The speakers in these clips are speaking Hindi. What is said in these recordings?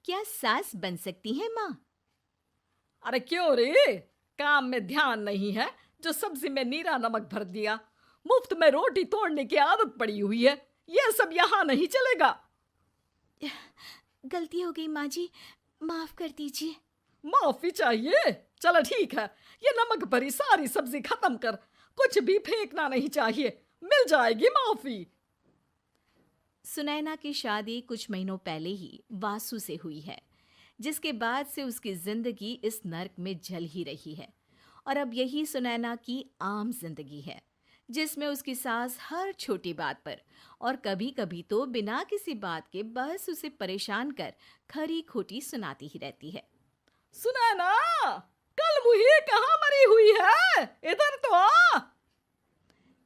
क्या सास बन सकती है माँ? अरे क्यों रे? काम में ध्यान नहीं है जो सब्जी में नीरा नमक भर दिया। मुफ्त में रोटी तोड़ने की आदत पड़ी हुई है। यह सब यहाँ नहीं चलेगा। गलती हो गई माँ जी, माफ कर दीजिए। माफी चाहिए? चलो ठीक है, ये नमक भरी सारी सब्जी खत्म कर। कुछ भी फेंकना नहीं चाहिए, मिल जाएगी माफी। सुनैना की शादी कुछ महीनों पहले ही वासु से हुई है, जिसके बाद से उसकी जिंदगी इस नर्क में जल ही रही है। और अब यही सुनैना की आम जिंदगी है, जिसमें उसकी सास हर छोटी बात पर और कभी कभी तो बिना किसी बात के बस उसे परेशान कर खरी खोटी सुनाती ही रहती है। सुनैना, कल मुही कहाँ मरी हुई है? इधर तो आ।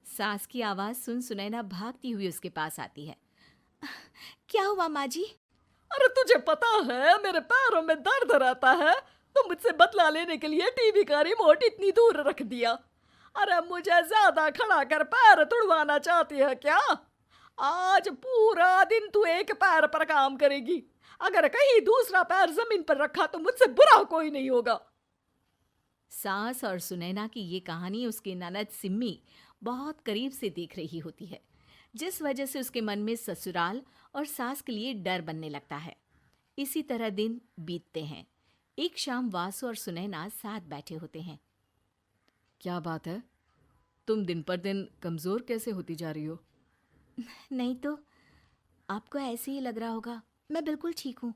सास की आवाज सुन सुनैना भागती हुई उसके पास आती है। क्या हुआ माँ जी? अरे तुझे पता है मेरे पैरों में दर्द रहता है, तो मुझसे बदला लेने के लिए टीवी का रिमोट इतनी दूर रख दिया। अरे मुझे ज्यादा खड़ा कर पैर तुड़वाना चाहती है क्या? आज पूरा दिन तू एक पैर पर काम करेगी। अगर कहीं दूसरा पैर जमीन पर रखा तो मुझसे बुरा कोई नहीं होगा। सास और सुनैना की ये कहानी उसकी ननद सिम्मी बहुत करीब से देख रही होती है, जिस वजह से उसके मन में ससुराल और सास के लिए डर बनने लगता है। इसी तरह दिन बीतते हैं। एक शाम वासु और सुनैना साथ बैठे होते हैं। क्या बात है? तुम दिन पर दिन कमजोर कैसे होती जा रही हो? नहीं तो, आपको ऐसे ही लग रहा होगा, मैं बिल्कुल ठीक हूँ।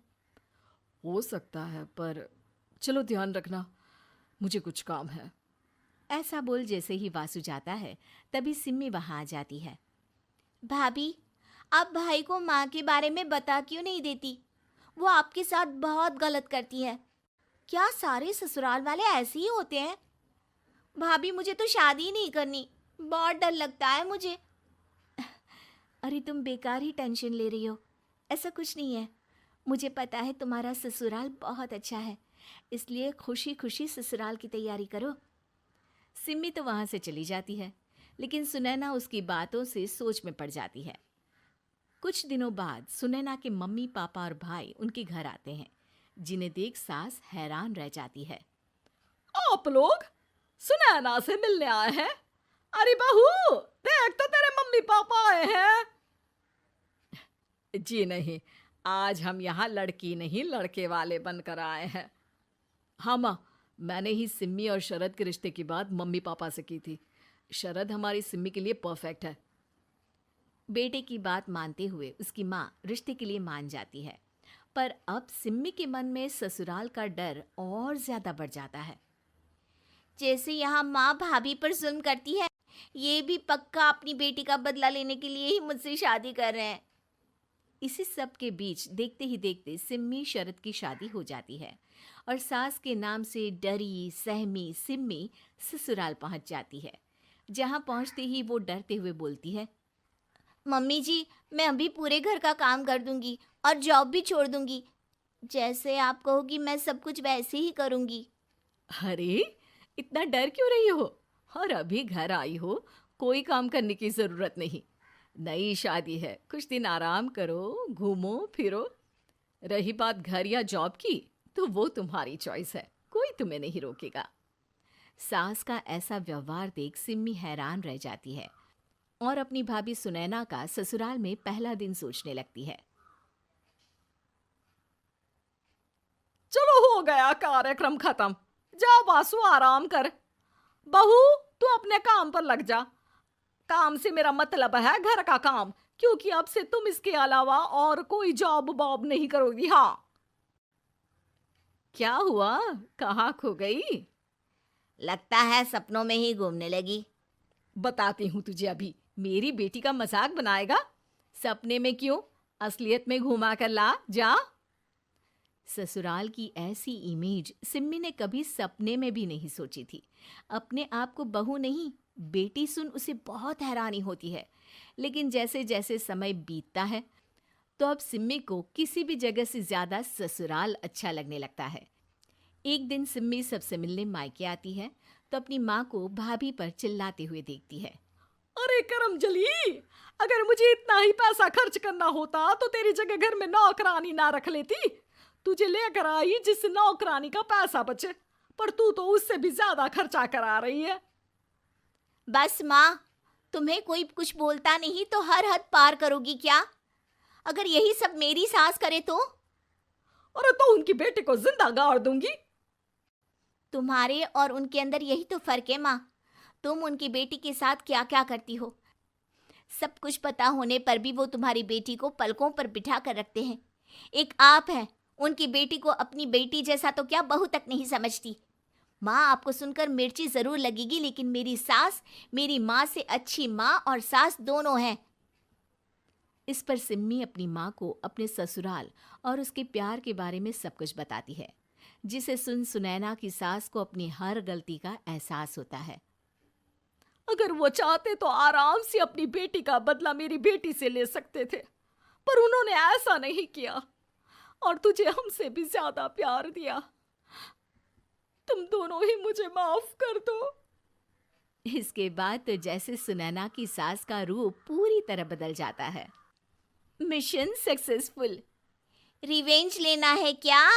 हो सकता है, पर चलो ध्यान रखना, मुझे कुछ काम है। ऐसा बोल जैसे ही वासु जाता है, तभी सिम्मी वहां आ जाती है। भाभी, आप भाई को माँ के बारे में बता क्यों नहीं देती? वो आपके साथ बहुत गलत करती है। क्या सारे ससुराल वाले ऐसे ही होते हैं? भाभी, मुझे तो शादी ही नहीं करनी, बहुत डर लगता है मुझे। अरे तुम बेकार ही टेंशन ले रही हो, ऐसा कुछ नहीं है। मुझे पता है तुम्हारा ससुराल बहुत अच्छा है, इसलिए खुशी खुशी ससुराल की तैयारी करो। सिम्मी तो वहां से चली जाती है, लेकिन सुनैना उसकी बातों से सोच में पड़ जाती है। कुछ दिनों बाद सुनैना के मम्मी पापा और भाई उनके घर आते हैं, जिन्हें देख सास हैरान रह जाती है। आप लोग सुनैना से मिलने आए हैं? अरे बहू, देख तो तेरे मम्मी पापा आए हैं। जी नहीं, आज हम यहाँ लड़की नहीं लड़के वाले बनकर आए हैं। हाँ माँ, मैंने ही सिम्मी और शरद के रिश्ते की बात मम्मी पापा से की थी। शरद हमारी सिम्मी के लिए परफेक्ट है। बेटे की बात मानते हुए उसकी माँ रिश्ते के लिए मान जाती है, पर अब सिम्मी के मन में ससुराल का डर और ज्यादा बढ़ जाता है। जैसे यहाँ माँ भाभी पर जुल्म करती है, ये भी पक्का अपनी बेटी का बदला लेने के लिए ही मुझसे शादी कर रहे हैं। इसी सब के बीच देखते ही देखते सिम्मी शरद की शादी हो जाती है और सास के नाम से डरी सहमी सिम्मी ससुराल पहुंच जाती है। जहां पहुंचते ही वो डरते हुए बोलती है, मम्मी जी, मैं अभी पूरे घर का काम कर दूंगी और जॉब भी छोड़ दूंगी। जैसे आप कहोगी मैं सब कुछ वैसे ही करूंगी। अरे, इतना डर क्यों रही हो? और अभी घर आई हो, कोई काम करने की जरूरत नहीं। नई शादी है, कुछ दिन आराम करो, घूमो फिरो। रही बात घर या जॉब की, तो वो तुम्हारी चॉइस है, कोई तुम्हें नहीं रोकेगा। सास का ऐसा व्यवहार देख सिम्मी हैरान रह जाती है और अपनी भाभी सुनैना का ससुराल में पहला दिन सोचने लगती है। चलो हो गया कार्यक्रम खत्म। जा वासु, आराम कर। बहू, तू अपने काम पर लग जा। काम से मेरा मतलब है घर का काम, क्योंकि अब से तुम इसके अलावा और कोई जॉब बॉब नहीं करोगी। हाँ। क्या हुआ? कहाँ खो गई? लगता है सपनों में ही घूमने लगी। बताती हूँ तुझे अभी। मेरी बेटी का मजाक बनाएगा? सपने में क्यों, असलियत में घुमा कर ला। जा। ससुराल की ऐसी इमेज सिम्मी ने कभी सपने में भी नहीं सोची थी। अपने आप को बहू नहीं, बेटी सुन उसे बहुत हैरानी होती है। लेकिन जैसे जैसे समय बीतता है, तो अब सिम्मी को किसी भी जगह से ज्यादा ससुराल अच्छा लगने लगता है। एक दिन सिम्मी सबसे मिलने मायके आती है, तो अपनी माँ को भाभी पर चिल्लाते हुए देखती है। अरे करमजली, अगर मुझे इतना ही पैसा खर्च करना होता तो तेरी जगह घर में नौकरानी ना रख लेती। तुझे लेकर आई जिससे नौकरानी का पैसा बचे, पर तू तो उससे भी ज्यादा खर्चा करा रही है। बस माँ, तुम्हें कोई कुछ बोलता नहीं तो हर हद पार करोगी क्या? अगर यही सब मेरी सास करे तो? और तो उनकी बेटी को जिंदा गाड़ दूंगी। तुम्हारे और उनके अंदर यही तो फर्क है माँ। तुम उनकी बेटी के साथ क्या क्या करती हो, सब कुछ पता होने पर भी वो तुम्हारी बेटी को पलकों पर बिठा कर रखते हैं। एक आप हैं, उनकी बेटी को अपनी बेटी जैसा तो क्या बहू तक नहीं समझती। माँ, आपको सुनकर मिर्ची जरूर लगेगी, लेकिन मेरी सास मेरी माँ से अच्छी माँ और सास दोनों हैं। इस पर सिम्मी अपनी माँ को अपने ससुराल और उसके प्यार के बारे में सब कुछ बताती है, जिसे सुन सुनैना की सास को अपनी हर गलती का एहसास होता है। अगर वो चाहते तो आराम से अपनी बेटी का बदला मेरी बेटी से ले सकते थे, पर उन्होंने ऐसा नहीं किया और तुझे हमसे भी ज्यादा प्यार दिया। तुम दोनों ही मुझे माफ कर दो। इसके बाद तो जैसे सुनैना की सास का रूप पूरी तरह बदल जाता है। Mission successful. रिवेंज लेना है क्या?